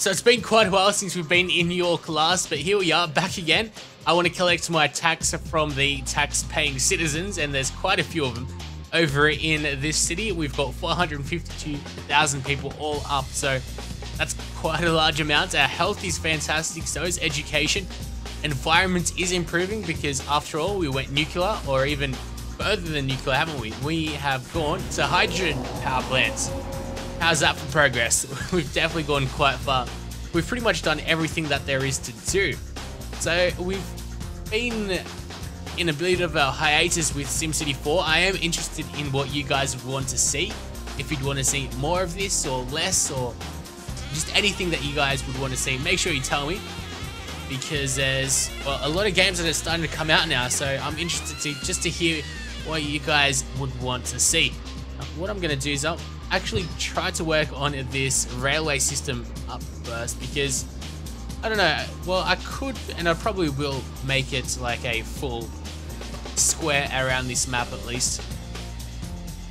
So it's been quite a while since we've been in your class, but here we are back again. I want to collect my tax from the tax-paying citizens, and there's quite a few of them over in this city. We've got 452,000 people all up, so that's quite a large amount. Our health is fantastic, so is education. Environment is improving because, after all, we went nuclear, or even further than nuclear, haven't we? We have gone to hydrogen power plants. How's that for progress? We've definitely gone quite far. We've pretty much done everything that there is to do. So we've been in a bit of a hiatus with SimCity 4. I am interested in what you guys would want to see. If you'd want to see more of this or less, or just anything that you guys would want to see, make sure you tell me. Because there's a lot of games that are starting to come out now, so I'm interested to hear what you guys would want to see. What I'm going to do is I'll actually try to work on this railway system up first, because I don't know, well, I could, and I probably will make it like a full square around this map at least,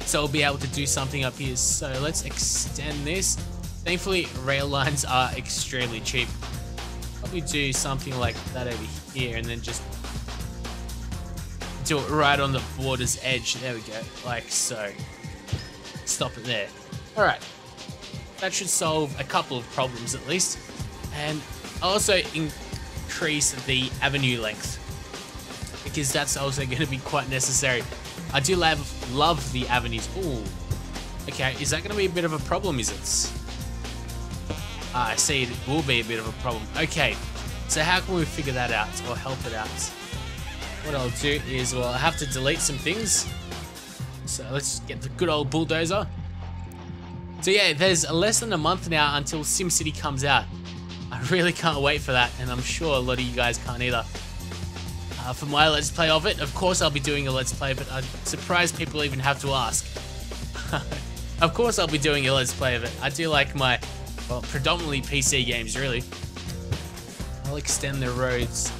so I'll be able to do something up here. So let's extend this. Thankfully rail lines are extremely cheap. Probably do something like that over here, and then just do it right on the border's edge. There we go, like so. Stop it there. Alright, that should solve a couple of problems at least, and also increase the avenue length, because that's also going to be quite necessary. I do love the avenues. Ooh, okay, is that going to be a bit of a problem, is it? I see, it will be a bit of a problem. Okay, so how can we figure that out, or help it out? What I'll do is, well, I have to delete some things. So let's get the good old bulldozer. So yeah, there's less than a month now until SimCity comes out. I really can't wait for that, and I'm sure a lot of you guys can't either. For my Let's Play of it, of course I'll be doing a Let's Play, but I'm surprised people even have to ask. Of course I'll be doing a Let's Play of it. I do like my, well, predominantly PC games, really. I'll extend the roads.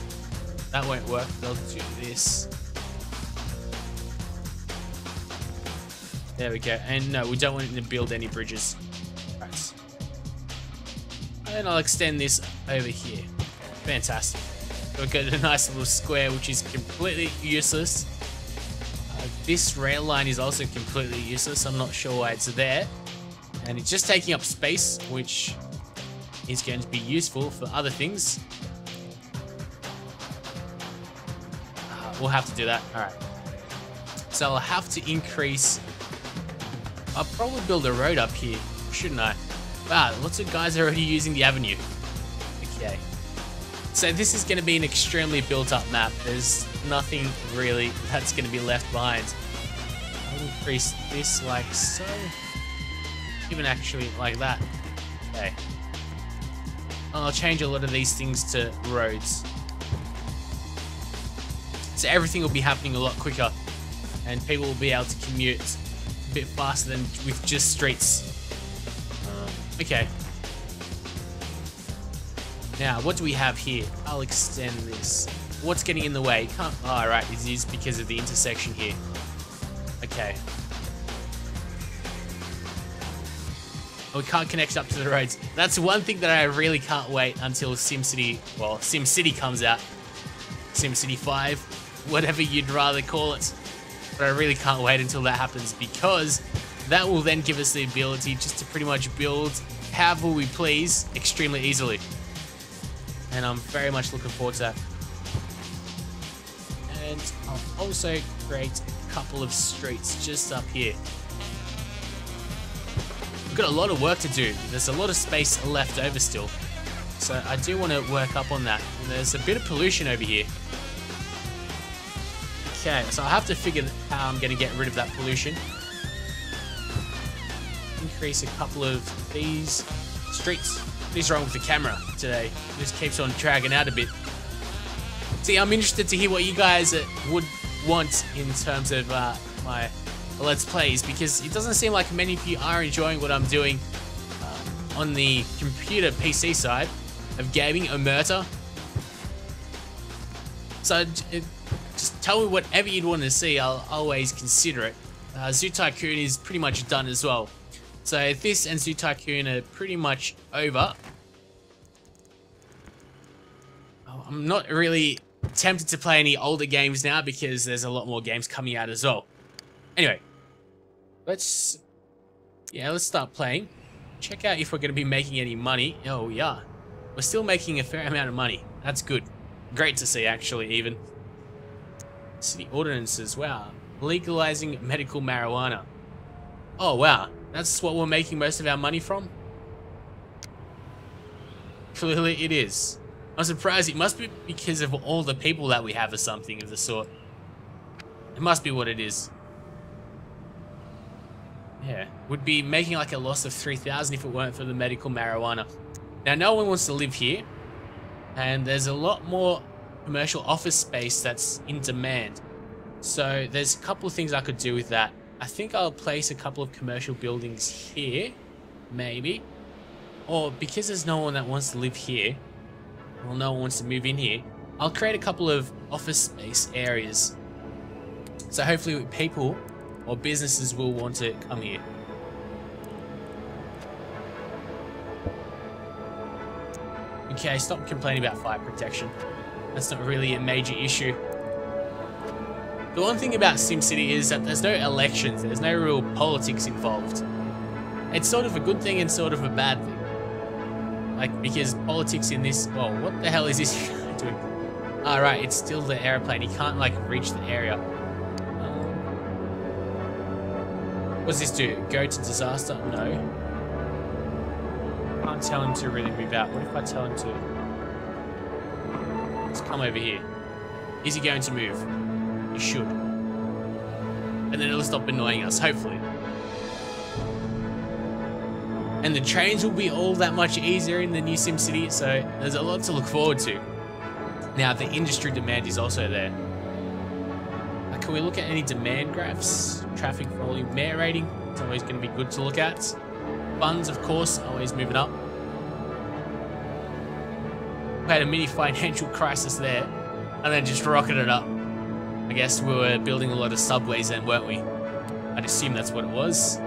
That won't work, but I'll do this. There we go. And no, we don't want to build any bridges. Right. And I'll extend this over here. Fantastic. We've got a nice little square, which is completely useless. This rail line is also completely useless. I'm not sure why it's there. And it's just taking up space, which is going to be useful for other things. We'll have to do that. Alright. So I'll have to increase... I'll probably build a road up here, shouldn't I? Wow, lots of guys are already using the avenue. Okay. So this is going to be an extremely built up map. There's nothing really that's going to be left behind. I'll increase this like so. Even actually like that. Okay. I'll change a lot of these things to roads. So everything will be happening a lot quicker, and people will be able to commute a bit faster than with just streets. Okay. Now, what do we have here? I'll extend this. What's getting in the way? Can't. Oh, right, it is because of the intersection here. Okay. We can't connect up to the roads. That's one thing that I really can't wait until SimCity, well, SimCity comes out. SimCity 5, whatever you'd rather call it. But I really can't wait until that happens, because that will then give us the ability just to pretty much build however we please extremely easily. And I'm very much looking forward to that. And I'll also create a couple of streets just up here. We've got a lot of work to do. There's a lot of space left over still. So I do want to work up on that. And there's a bit of pollution over here. Okay, so I have to figure how I'm going to get rid of that pollution. Increase a couple of these streets. What is wrong with the camera today? It just keeps on dragging out a bit. See, I'm interested to hear what you guys would want in terms of my Let's Plays, because it doesn't seem like many of you are enjoying what I'm doing on the computer PC side of gaming, Omerta. So just tell me whatever you'd want to see. I'll always consider it. Zoo Tycoon is pretty much done as well. So this and Zoo Tycoon are pretty much over. I'm not really tempted to play any older games now because there's a lot more games coming out as well. Anyway, let's start playing. Check out if we're going to be making any money. Oh, yeah. We're still making a fair amount of money. That's good. Great to see, actually, even. City ordinances, wow. Legalizing medical marijuana. Oh, wow. That's what we're making most of our money from? Clearly it is. I'm surprised. It must be because of all the people that we have or something of the sort. It must be what it is. Yeah. Would be making like a loss of 3,000 if it weren't for the medical marijuana. Now, no one wants to live here. And there's a lot more commercial office space that's in demand. So there's a couple of things I could do with that. I think I'll place a couple of commercial buildings here. Maybe. Or because there's no one that wants to live here. Well, no one wants to move in here. I'll create a couple of office space areas. So hopefully people or businesses will want to come here. Okay, stop complaining about fire protection. That's not really a major issue. The one thing about SimCity is that there's no elections, there's no real politics involved. It's sort of a good thing and sort of a bad thing. Like, because politics in this... Oh, what the hell is this guy doing? Alright, it's still the airplane. He can't, like, reach the area. What does this do? Go to disaster? No. I can't tell him to really move out. What if I tell him to... Let's come over here. Is he going to move? He should. And then it'll stop annoying us, hopefully. And the trains will be all that much easier in the new SimCity, so there's a lot to look forward to. Now, the industry demand is also there. Can we look at any demand graphs? Traffic volume, mayor rating. It's always going to be good to look at. Funds, of course, always moving up. We had a mini financial crisis there, and then just rocketed up. I guess we were building a lot of subways then, weren't we? I'd assume that's what it was.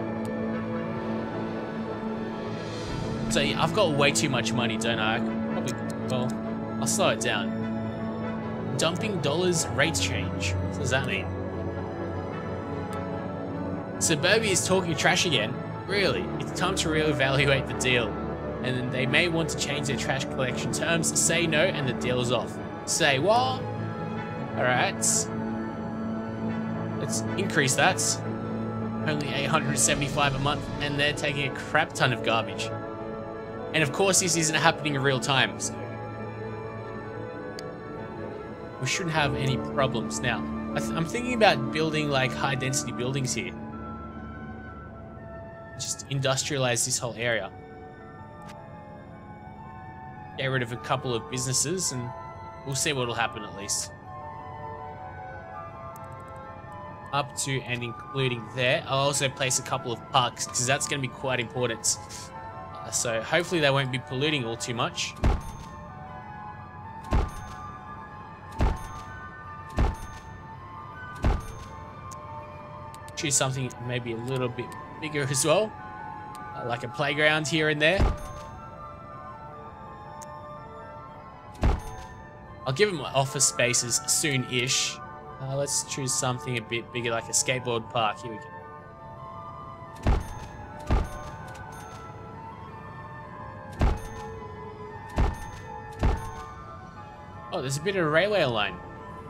So yeah, I've got way too much money, don't I? Probably, well, I'll slow it down. Dumping dollars, rates change. What does that mean? Suburbia is talking trash again. Really? It's time to reevaluate the deal. And then they may want to change their trash collection terms. Say no and the deal is off. Say what? Alright. Let's increase that. Only $875 a month and they're taking a crap ton of garbage. And of course this isn't happening in real time, so we shouldn't have any problems. Now, I'm thinking about building like high density buildings here. Just industrialize this whole area. Get rid of a couple of businesses and we'll see what will happen at least. Up to and including there. I'll also place a couple of parks because that's going to be quite important. So hopefully they won't be polluting all too much. Choose something maybe a little bit bigger as well. Like a playground here and there. I'll give them office spaces soon-ish. Let's choose something a bit bigger like a skateboard park. Here we go. Oh, there's a bit of a railway line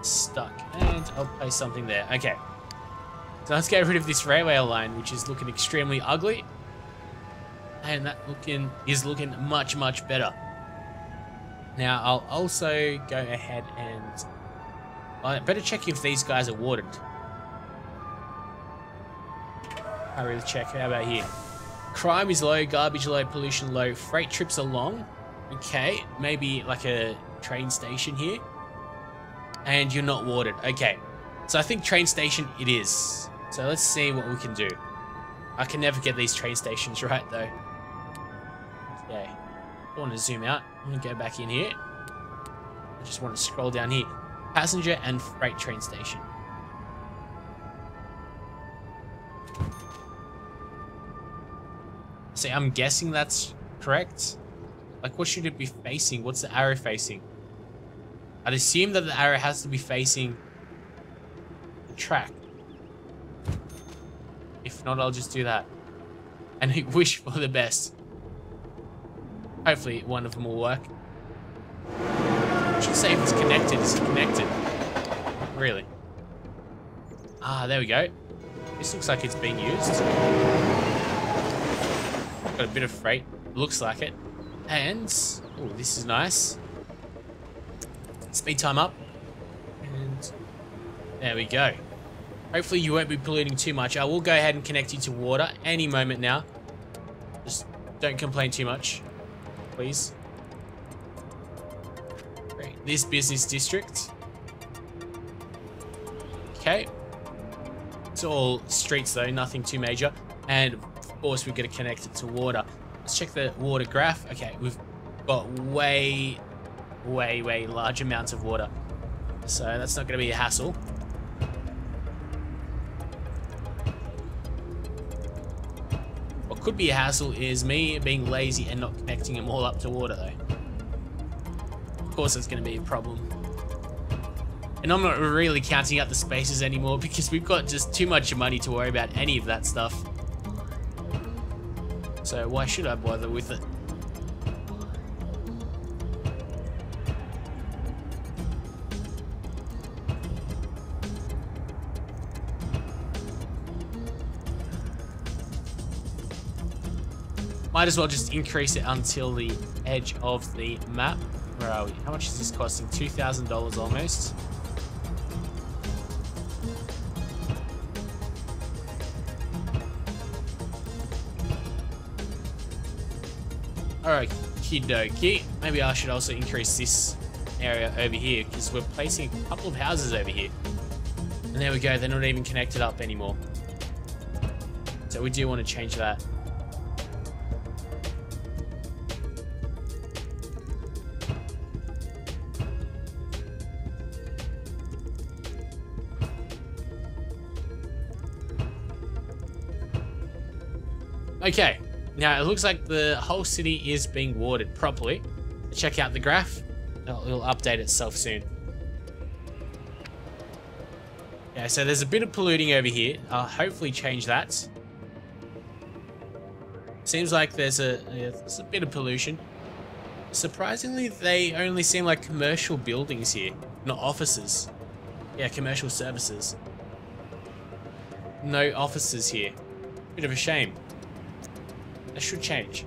stuck, and I'll place something there. Okay, so let's get rid of this railway line, which is looking extremely ugly, and that is looking much better. Now I'll also go ahead and I better check if these guys are watered. I really check. How about here? Crime is low, garbage low, pollution low, freight trips are long. Okay, maybe like a train station here. And you're not watered. Okay, so I think train station it is. So let's see what we can do. I can never get these train stations right though. Okay, I want to zoom out. I'm going to go back in here. I just want to scroll down here. Passenger and freight train station. See, I'm guessing that's correct. Like, what should it be facing? What's the arrow facing? I'd assume that the arrow has to be facing the track. If not, I'll just do that. And wish for the best. Hopefully one of them will work. I should say if it's connected. Is it connected? Really? Ah, there we go. This looks like it's being used. Got a bit of freight. Looks like it. And, oh, this is nice. Speed time up. And there we go. Hopefully you won't be polluting too much. I will go ahead and connect you to water any moment now. Just don't complain too much, please. Great. This business district. Okay. It's all streets though, nothing too major. And of course we're going to connect it to water. Let's check the water graph. Okay, we've got way large amounts of water. So that's not going to be a hassle. What could be a hassle is me being lazy and not connecting them all up to water though. Of course that's going to be a problem. And I'm not really counting out the spaces anymore because we've got just too much money to worry about any of that stuff. So why should I bother with it? Might as well just increase it until the edge of the map. Where are we? How much is this costing? $2,000 almost. Alright, kidoki. Maybe I should also increase this area over here because we're placing a couple of houses over here. And there we go, they're not even connected up anymore. So we do want to change that. Okay. Now, it looks like the whole city is being watered properly. Check out the graph. It'll update itself soon. Yeah, so there's a bit of polluting over here. I'll hopefully change that. Seems like there's a bit of pollution. Surprisingly, they only seem like commercial buildings here, not offices. Yeah, commercial services. No offices here. Bit of a shame. That should change.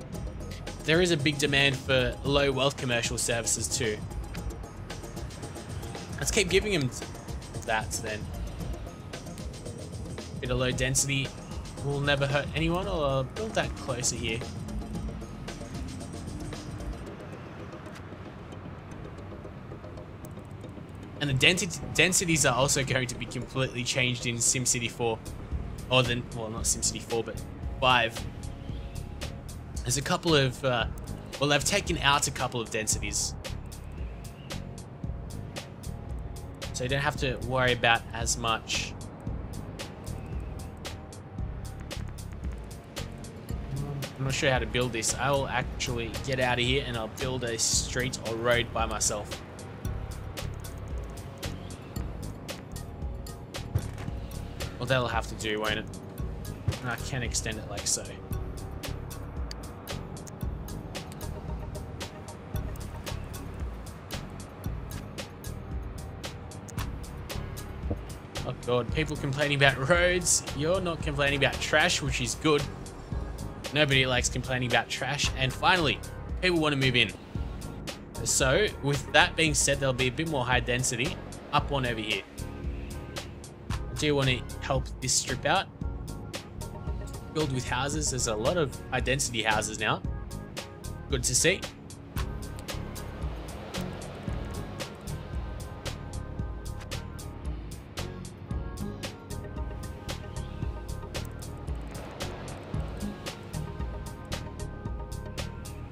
There is a big demand for low wealth commercial services too. Let's keep giving them that then. Bit of low density will never hurt anyone. I'll build that closer here. And the densities are also going to be completely changed in SimCity 4. Or then, well, not SimCity 4, but 5. There's a couple of, well, they've taken out a couple of densities. So you don't have to worry about as much. I'm not sure how to build this. I will actually get out of here and I'll build a street or road by myself. Well, that'll have to do, won't it? And I can extend it like so. Oh god, people complaining about roads. You're not complaining about trash, which is good. Nobody likes complaining about trash. And finally, people want to move in. So, with that being said, there'll be a bit more high density. Up one over here. I do want to help this strip out. Build with houses. There's a lot of high density houses now. Good to see.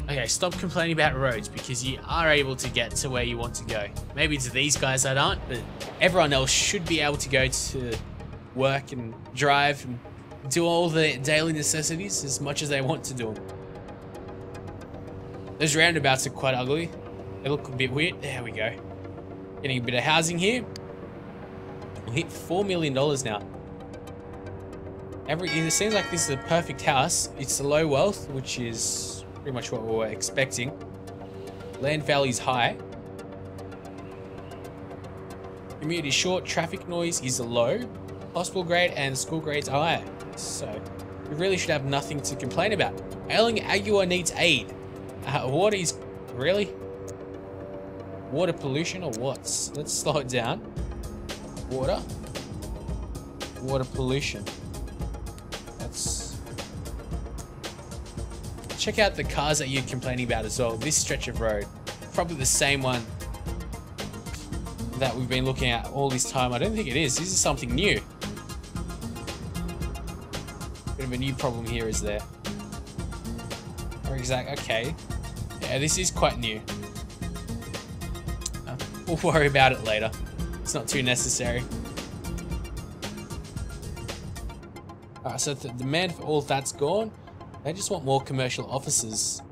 Okay, stop complaining about roads because you are able to get to where you want to go. Maybe to these guys that aren't, but everyone else should be able to go to work and drive and do all the daily necessities as much as they want to do them. Those roundabouts are quite ugly. They look a bit weird. There we go. Getting a bit of housing here. We'll hit $4 million now. It seems like this is a perfect house. It's a low wealth, which is pretty much what we were expecting. Land value is high. Commute is short. Traffic noise is low. Hospital grade and school grades are high. So we really should have nothing to complain about. Ailing Agua needs aid. Water is really water pollution or what? Let's slow it down. Water pollution. Check out the cars that you're complaining about as well. This stretch of road, probably the same one that we've been looking at all this time. I don't think it is. This is something new. Bit of a new problem here, is there? Or exact. Okay. Yeah, this is quite new. We'll worry about it later. It's not too necessary. Alright, so the demand for all that's gone. They just want more commercial offices.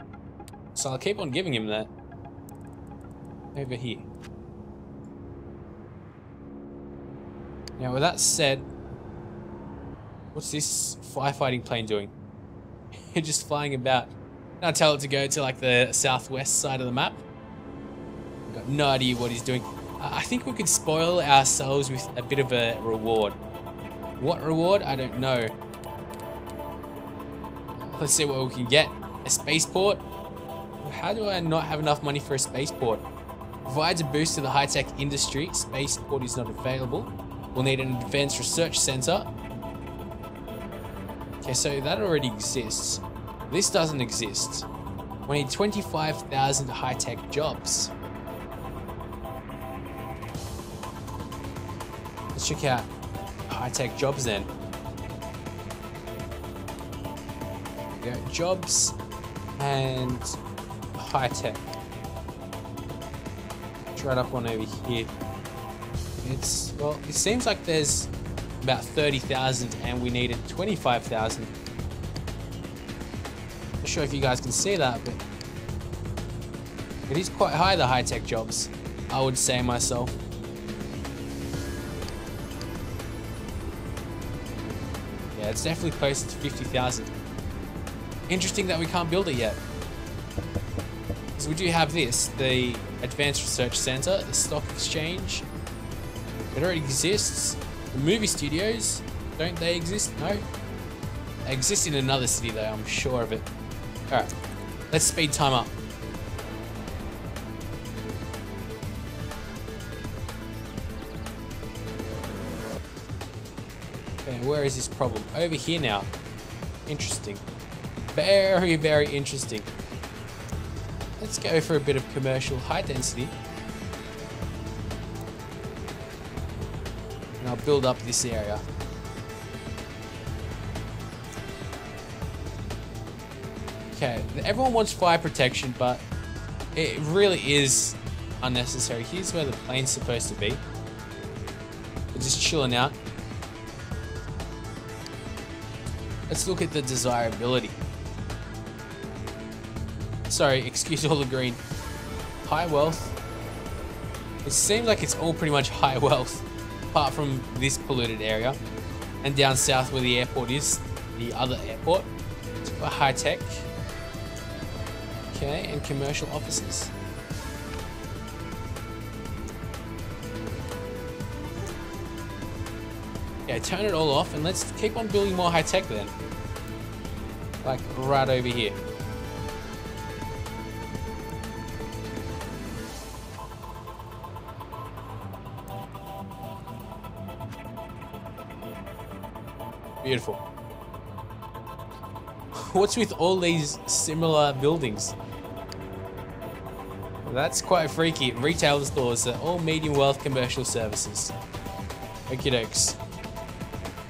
So I'll keep on giving him that. Over here. Now with that said, what's this firefighting plane doing? You're just flying about. I'll tell it to go to like the southwest side of the map. I've got no idea what he's doing. I think we could spoil ourselves with a bit of a reward. What reward? I don't know. Let's see what we can get. A spaceport? How do I not have enough money for a spaceport? Provides a boost to the high-tech industry. Spaceport is not available. We'll need an advanced research center. Okay, so that already exists. This doesn't exist. We need 25,000 high-tech jobs. Let's check out high-tech jobs then. Yeah, jobs and high-tech. It's right up on over here. Well, it seems like there's about 30,000 and we needed 25,000. Not sure if you guys can see that, but it is quite high, the high-tech jobs, I would say myself. Yeah, it's definitely close to 50,000. Interesting that we can't build it yet. Because we do have this, the Advanced Research Center, the Stock Exchange. It already exists. The movie studios, don't they exist? No. They exist in another city though, I'm sure of it. Alright, let's speed time up. Okay, where is this problem? Over here now. Interesting. Very, very interesting. Let's go for a bit of commercial high density. And I'll build up this area. Okay, everyone wants fire protection, but it really is unnecessary. Here's where the plane's supposed to be. We're just chilling out. Let's look at the desirability. Sorry, excuse all the green. High wealth. It seems like it's all pretty much high wealth, apart from this polluted area. And down south where the airport is, the other airport. It's for high tech. Okay, and commercial offices. Yeah, turn it all off and let's keep on building more high tech then. Like right over here. Beautiful. What's with all these similar buildings? That's quite freaky. Retail stores are all medium wealth commercial services. Okie dokes.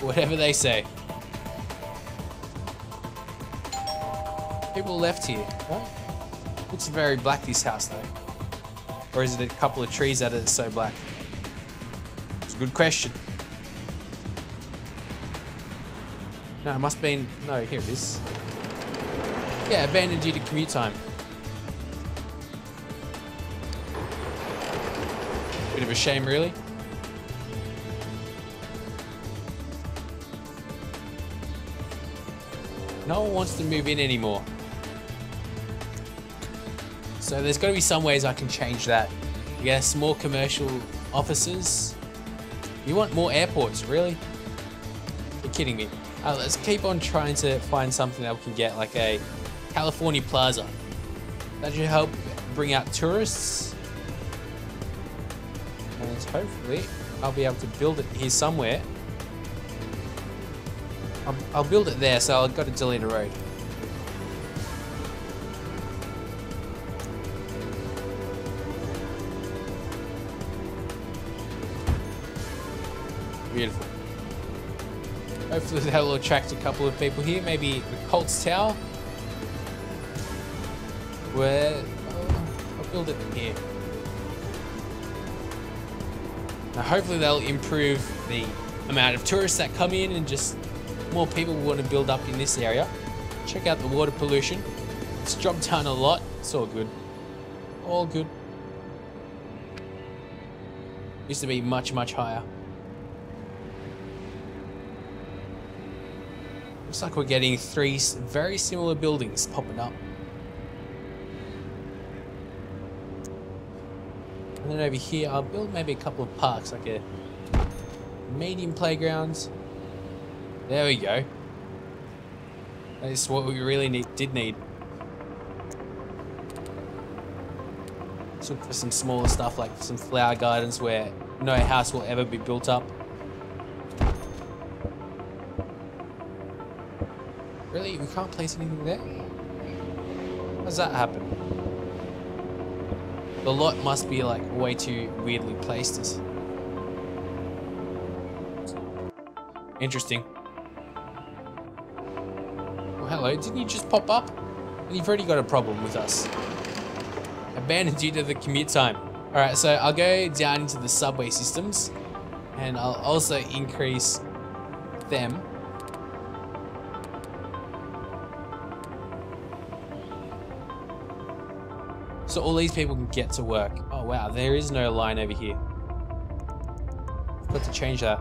Whatever they say. People left here. Huh? Looks very black, this house though. Or is it a couple of trees that are so black? It's a good question. No, it must have been... No, here it is. Yeah, abandoned due to commute time. Bit of a a shame, really. No one wants to move in anymore. So there's got to be some ways I can change that. Yes, more commercial offices. You want more airports, really? You're kidding me. Let's keep on trying to find something that we can get, like a California Plaza. That should help bring out tourists. And hopefully I'll be able to build it here somewhere. I'll build it there, so I've got to delete a road. Beautiful. Hopefully that'll attract a couple of people here. Maybe the Colts Tower. Where I'll build it here. Now hopefully they'll improve the amount of tourists that come in, and just more people will want to build up in this area. Check out the water pollution. It's dropped down a lot. It's all good. All good. Used to be much, much higher. Looks like we're getting 3 very similar buildings popping up. And then over here, I'll build maybe a couple of parks, like a medium playground. There we go. That is what we really did need. Let's look for some smaller stuff, like some flower gardens where no house will ever be built up. Really? We can't place anything there? How does that happen? The lot must be like way too weirdly placed. Interesting. Well, hello, didn't you just pop up? And you've already got a problem with us. Abandoned due to the commute time. Alright, so I'll go down into the subway systems, and I'll also increase them. So all these people can get to work. Oh wow, there is no line over here. I've got to change that.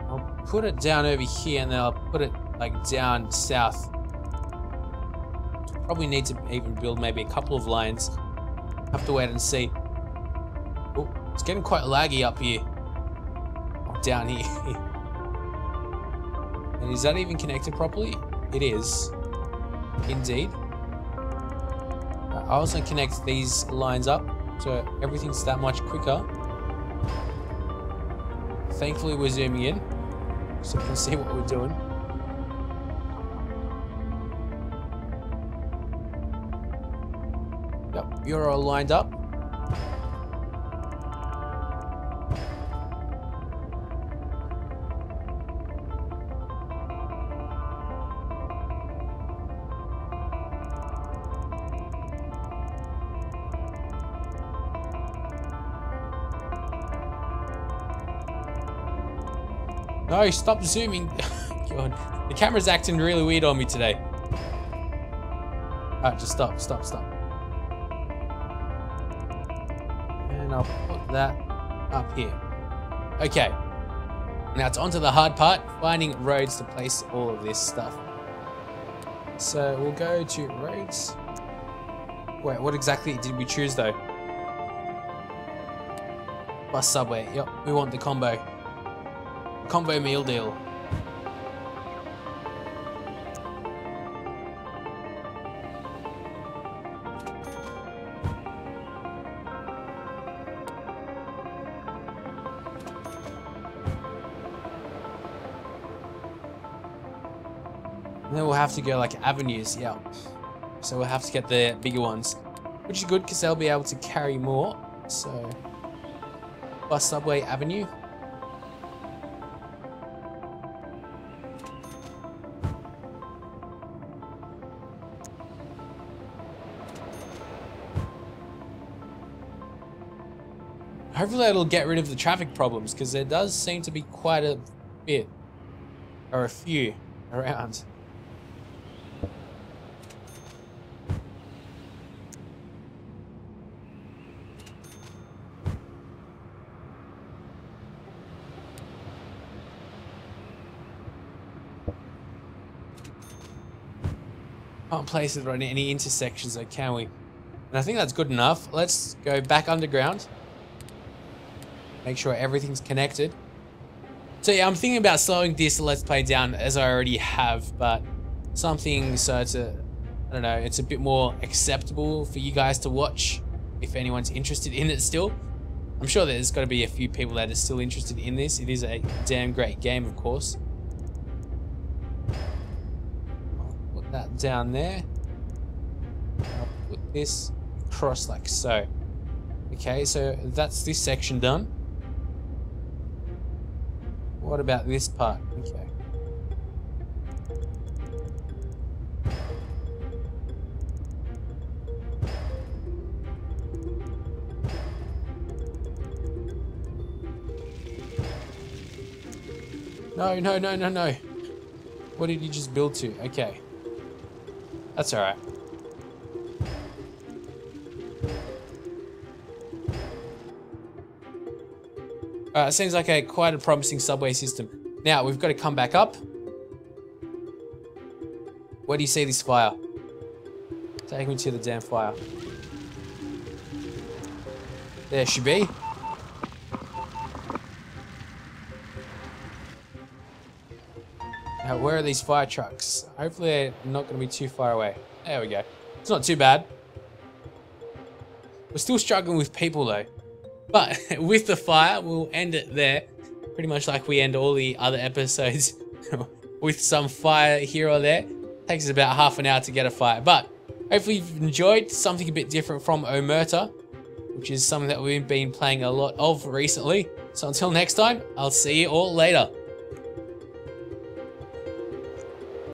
I'll put it down over here, and then I'll put it like down south. Probably need to even build maybe a couple of lines. Have to wait and see. Oh, it's getting quite laggy up here. Oh, down here. And is that even connected properly? It is. Indeed. I also connect these lines up so everything's that much quicker. Thankfully we're zooming in so we can see what we're doing. Yep, you're all lined up. No, stop zooming. God, the camera's acting really weird on me today. Alright, just stop. And I'll put that up here. Okay. Now it's on to the hard part, finding roads to place all of this stuff. So we'll go to roads. Wait, what exactly did we choose though? Bus subway. Yep, we want the combo. Combo meal deal. And then we'll have to go like avenues, yeah. So we'll have to get the bigger ones, which is good because they'll be able to carry more. So, bus subway avenue. Hopefully it'll get rid of the traffic problems, because there does seem to be quite a bit, or a few, around. Can't place it on any intersections though, can we? And I think that's good enough. Let's go back underground. Make sure everything's connected. So yeah, I'm thinking about slowing this Let's Play down as I already have, but something so it's I don't know, it's a bit more acceptable for you guys to watch if anyone's interested in it still. I'm sure there's got to be a few people that are still interested in this. It is a damn great game, of course. That down there. I'll put this across like so. Okay, so that's this section done. What about this part? Okay. No, no, no, no, no. What did you just build to? Okay. That's alright. Alright, seems like quite a promising subway system. Now, we've got to come back up. Where do you see this fire? Take me to the damn fire. There she be. Now, where are these fire trucks? Hopefully they're not going to be too far away. There we go. It's not too bad. We're still struggling with people though. But with the fire, we'll end it there. Pretty much like we end all the other episodes with some fire here or there. Takes us about half an hour to get a fire. But hopefully you've enjoyed something a bit different from Omerta, which is something that we've been playing a lot of recently. So until next time, I'll see you all later.